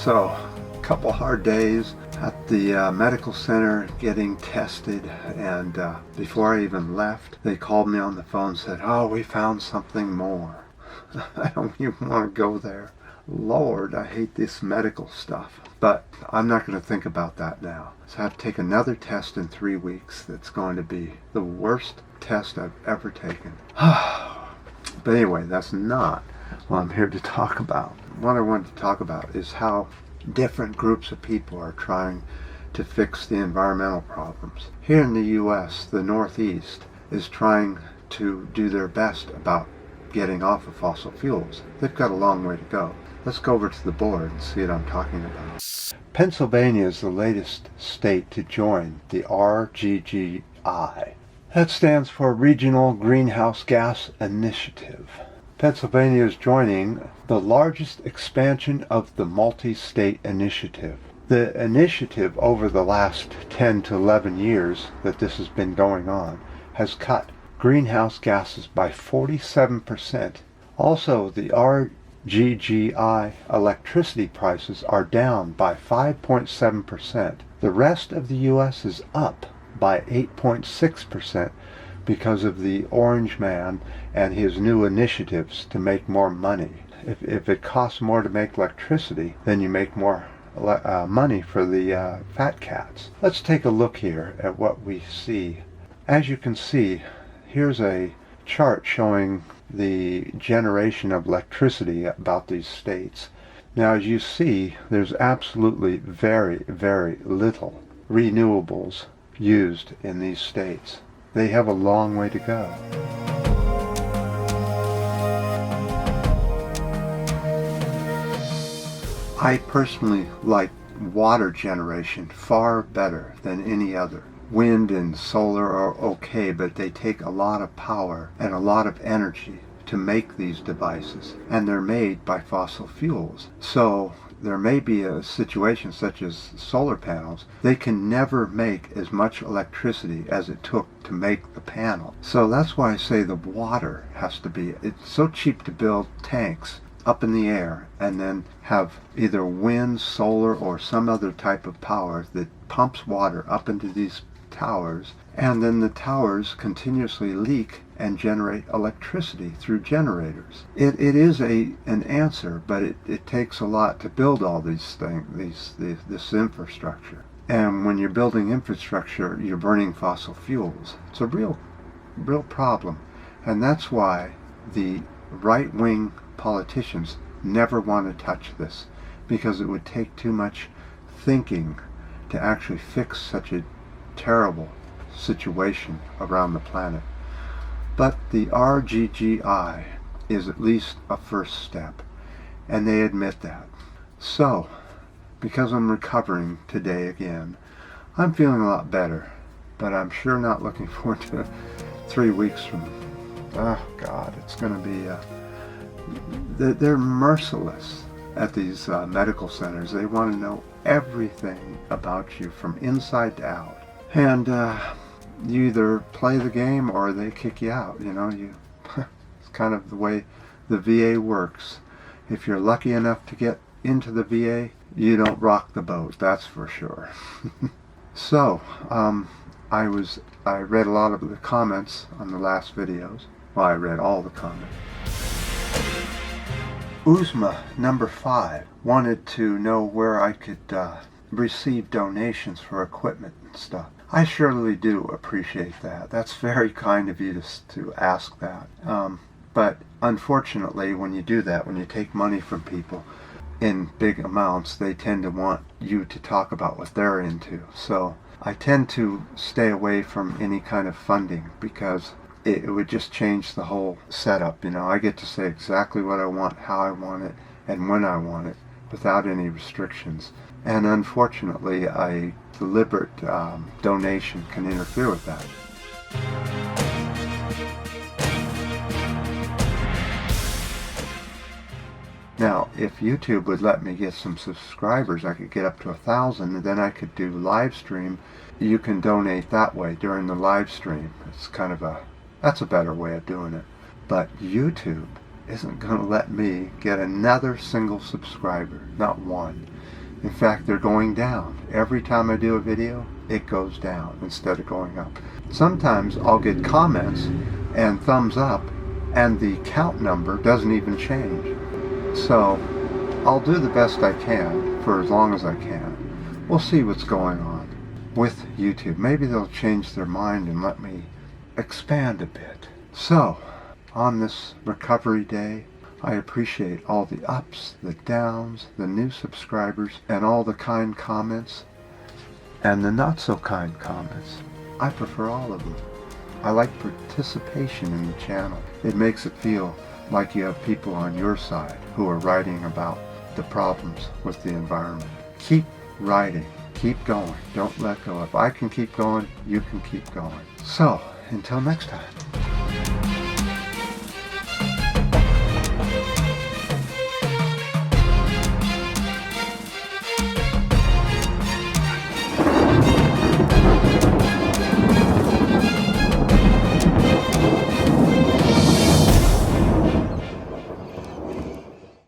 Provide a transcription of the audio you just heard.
So, a couple hard days at the medical center getting tested, and before I even left, they called me on the phone and said, "Oh, we found something more." I don't even want to go there. Lord, I hate this medical stuff. But I'm not going to think about that now. So I have to take another test in 3 weeks that's going to be the worst test I've ever taken. But anyway, that's not what I'm here to talk about. What I wanted to talk about is how different groups of people are trying to fix the environmental problems. Here in the U.S., the Northeast is trying to do their best about getting off of fossil fuels. They've got a long way to go. Let's go over to the board and see what I'm talking about. Pennsylvania is the latest state to join the RGGI. That stands for Regional Greenhouse Gas Initiative. Pennsylvania is joining the largest expansion of the multi-state initiative. The initiative over the last 10 to 11 years that this has been going on has cut greenhouse gases by 47%. Also, the RGGI electricity prices are down by 5.7%. The rest of the U.S. is up by 8.6% because of the Orange Man and his new initiatives to make more money. If it costs more to make electricity, then you make more money for the fat cats. Let's take a look here at what we see. As you can see, here's a chart showing the generation of electricity about these states. Now, as you see, there's absolutely very, very little renewables used in these states. They have a long way to go. I personally like water generation far better than any other. Wind and solar are okay, but they take a lot of power and a lot of energy to make these devices, and they're made by fossil fuels. So there may be a situation such as solar panels. They can never make as much electricity as it took to make the panel. So that's why I say the water has to be, it's so cheap to build tanks up in the air and then have either wind, solar, or some other type of power that pumps water up into these towers, and then the towers continuously leak and generate electricity through generators. It is an answer, but it takes a lot to build all these things, this infrastructure. And when you're building infrastructure, you're burning fossil fuels. It's a real problem. And that's why the right-wing politicians never want to touch this, because it would take too much thinking to actually fix such a terrible situation around the planet. But the RGGI is at least a first step, and they admit that. So, because I'm recovering today again, I'm feeling a lot better, but I'm sure not looking forward to 3 weeks from, oh God, it's going to be, they're merciless at these medical centers. They want to know everything about you from inside to out. And you either play the game or they kick you out. You know, it's kind of the way the VA works. If you're lucky enough to get into the VA, you don't rock the boat, that's for sure. So, I read a lot of the comments on the last videos. Well, I read all the comments. Uzma number 5 wanted to know where I could receive donations for equipment and stuff. I surely do appreciate that. That's very kind of you to ask that. But unfortunately, when you do that, when you take money from people in big amounts, they tend to want you to talk about what they're into. So I tend to stay away from any kind of funding, because it would just change the whole setup. You know, I get to say exactly what I want, how I want it, and when I want it, without any restrictions. And unfortunately, a deliberate donation can interfere with that. Now, if YouTube would let me get some subscribers, I could get up to 1,000, and then I could do live stream. You can donate that way during the live stream. It's kind of that's a better way of doing it. But YouTube isn't going to let me get another single subscriber, not one. In fact, they're going down. Every time I do a video, it goes down instead of going up. Sometimes I'll get comments and thumbs up, and the count number doesn't even change. So I'll do the best I can for as long as I can. We'll see what's going on with YouTube. Maybe they'll change their mind and let me expand a bit. So, on this recovery day, I appreciate all the ups, the downs, the new subscribers, and all the kind comments, and the not so kind comments. I prefer all of them. I like participation in the channel. It makes it feel like you have people on your side who are writing about the problems with the environment. Keep writing. Keep going. Don't let go. If I can keep going, you can keep going. So, until next time.